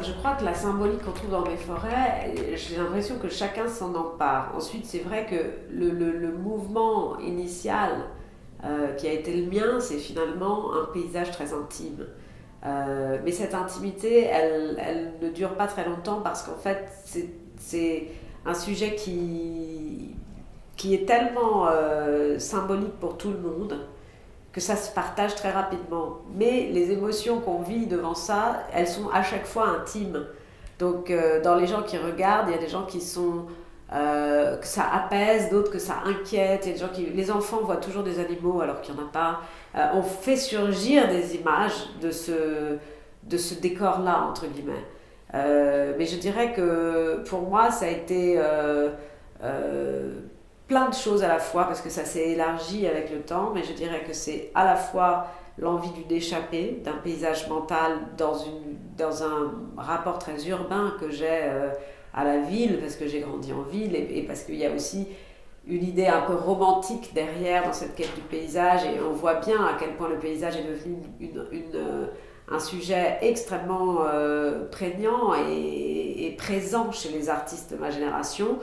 je crois que la symbolique qu'on trouve dans mes forêts, j'ai l'impression que chacun s'en empare. Ensuite, c'est vrai que le mouvement initial qui a été le mien, c'est finalement un paysage très intime. Mais cette intimité, elle ne dure pas très longtemps parce qu'en fait, c'est un sujet qui est tellement symbolique pour tout le monde que ça se partage très rapidement. Mais les émotions qu'on vit devant ça, elles sont à chaque fois intimes. Donc dans les gens qui regardent, il y a des gens qui sont que ça apaise, d'autres que ça inquiète. Il y a des gens les enfants voient toujours des animaux alors qu'il n'y en a pas. On fait surgir des images de ce décor-là, entre guillemets. Mais je dirais que pour moi, ça a été plein de choses à la fois, parce que ça s'est élargi avec le temps, mais je dirais que c'est à la fois l'envie d'échapper d'un paysage mental dans un rapport très urbain que j'ai à la ville, parce que j'ai grandi en ville, et parce qu'il y a aussi une idée un peu romantique derrière dans cette quête du paysage, et on voit bien à quel point le paysage est devenu un sujet extrêmement prégnant et présent chez les artistes de ma génération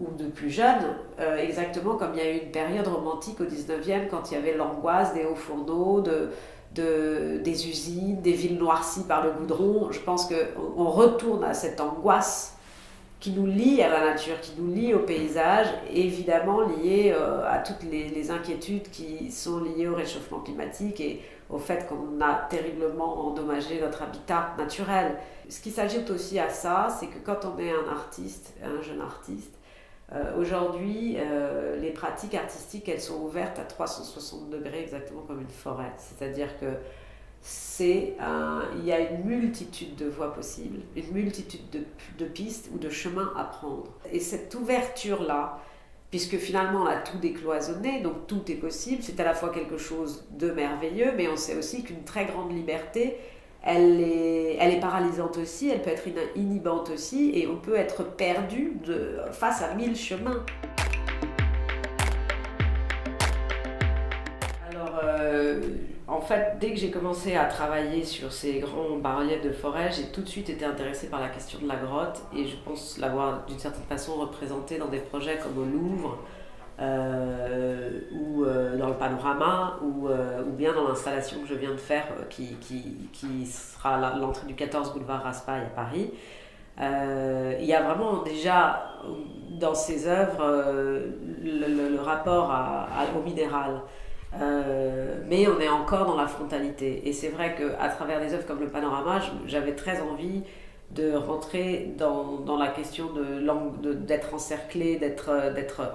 ou de plus jeunes, exactement comme il y a eu une période romantique au 19e quand il y avait l'angoisse des hauts fourneaux, des usines, des villes noircies par le goudron. Je pense qu'on retourne à cette angoisse qui nous lie à la nature, qui nous lie au paysage, évidemment liée à toutes les inquiétudes qui sont liées au réchauffement climatique et au fait qu'on a terriblement endommagé notre habitat naturel. Ce qui s'ajoute aussi à ça, c'est que quand on est un artiste, un jeune artiste, aujourd'hui, les pratiques artistiques, elles sont ouvertes à 360 degrés, exactement comme une forêt. C'est-à-dire que il y a une multitude de voies possibles, une multitude de pistes ou de chemins à prendre. Et cette ouverture-là, puisque finalement on a tout décloisonné, donc tout est possible, c'est à la fois quelque chose de merveilleux, mais on sait aussi qu'une très grande liberté, elle est paralysante aussi, elle peut être inhibante aussi, et on peut être perdu face à 1000 chemins. Alors, en fait, dès que j'ai commencé à travailler sur ces grands bas-reliefs de forêt, j'ai tout de suite été intéressée par la question de la grotte, et je pense l'avoir d'une certaine façon représentée dans des projets comme au Louvre, ou dans le panorama, ou bien dans l'installation que je viens de faire qui sera l'entrée du 14 boulevard Raspail à Paris. Il y a vraiment déjà dans ces œuvres le rapport au minéral. Mais on est encore dans la frontalité. Et c'est vrai qu'à travers des œuvres comme le panorama, j'avais très envie de rentrer dans la question d'être encerclé, d'être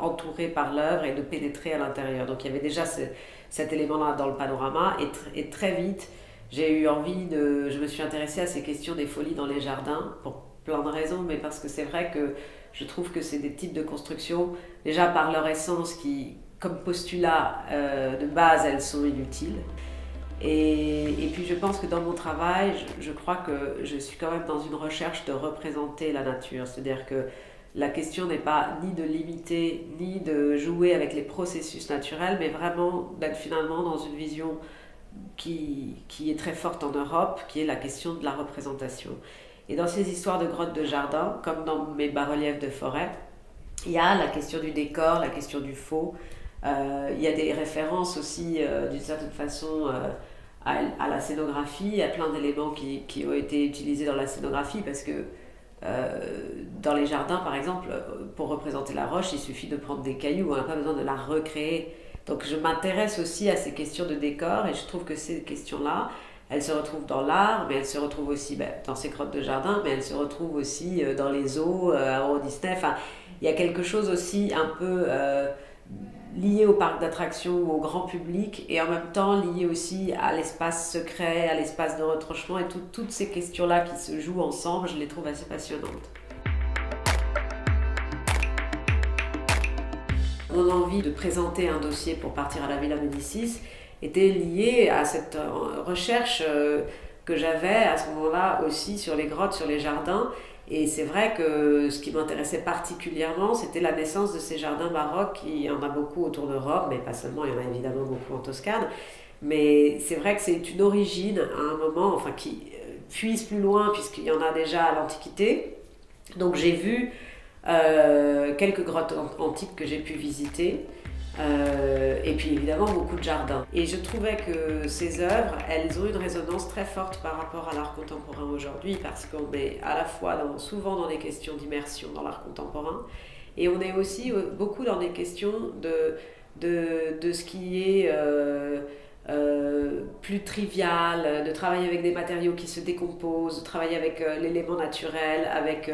entouré par l'œuvre et de pénétrer à l'intérieur. Donc il y avait déjà cet élément-là dans le panorama, et très vite j'ai eu envie je me suis intéressée à ces questions des folies dans les jardins pour plein de raisons, mais parce que c'est vrai que je trouve que c'est des types de constructions, déjà par leur essence, qui, comme postulat de base, elles sont inutiles. Et puis je pense que dans mon travail, je crois que je suis quand même dans une recherche de représenter la nature. C'est-à-dire que la question n'est pas ni de limiter, ni de jouer avec les processus naturels, mais vraiment d'être finalement dans une vision qui est très forte en Europe, qui est la question de la représentation. Et dans ces histoires de grottes de jardin, comme dans mes bas-reliefs de forêt, il y a la question du décor, la question du faux. Il y a des références aussi, d'une certaine façon, à la scénographie. Il y a plein d'éléments qui ont été utilisés dans la scénographie, parce que dans les jardins, par exemple, pour représenter la roche, il suffit de prendre des cailloux, on n'a pas besoin de la recréer. Donc je m'intéresse aussi à ces questions de décor, et je trouve que ces questions-là, elles se retrouvent dans l'art, mais elles se retrouvent aussi dans ces grottes de jardin, mais elles se retrouvent aussi dans les zoos, à Euro Disney. Enfin, il y a quelque chose aussi un peu lié au parc d'attractions ou au grand public, et en même temps lié aussi à l'espace secret, à l'espace de retranchement, et toutes ces questions-là qui se jouent ensemble, je les trouve assez passionnantes. Mon envie de présenter un dossier pour partir à la Villa Médicis était liée à cette recherche que j'avais à ce moment-là aussi sur les grottes, sur les jardins. Et c'est vrai que ce qui m'intéressait particulièrement, c'était la naissance de ces jardins baroques. Il y en a beaucoup autour de Rome, mais pas seulement, il y en a évidemment beaucoup en Toscane. Mais c'est vrai que c'est une origine à un moment, enfin, puise plus loin, puisqu'il y en a déjà à l'Antiquité. Donc j'ai vu quelques grottes antiques que j'ai pu visiter. Et puis évidemment beaucoup de jardins. Et je trouvais que ces œuvres, elles ont une résonance très forte par rapport à l'art contemporain aujourd'hui, parce qu'on est à la fois souvent dans des questions d'immersion dans l'art contemporain, et on est aussi beaucoup dans des questions de ce qui est plus trivial, de travailler avec des matériaux qui se décomposent, de travailler avec l'élément naturel, avec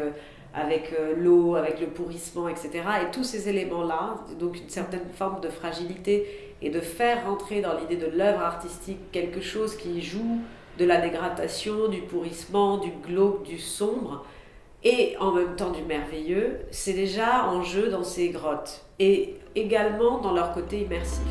l'eau, avec le pourrissement, etc. Et tous ces éléments-là, donc une certaine forme de fragilité, et de faire rentrer dans l'idée de l'œuvre artistique quelque chose qui joue de la dégradation, du pourrissement, du glauque, du sombre, et en même temps du merveilleux, c'est déjà en jeu dans ces grottes, et également dans leur côté immersif.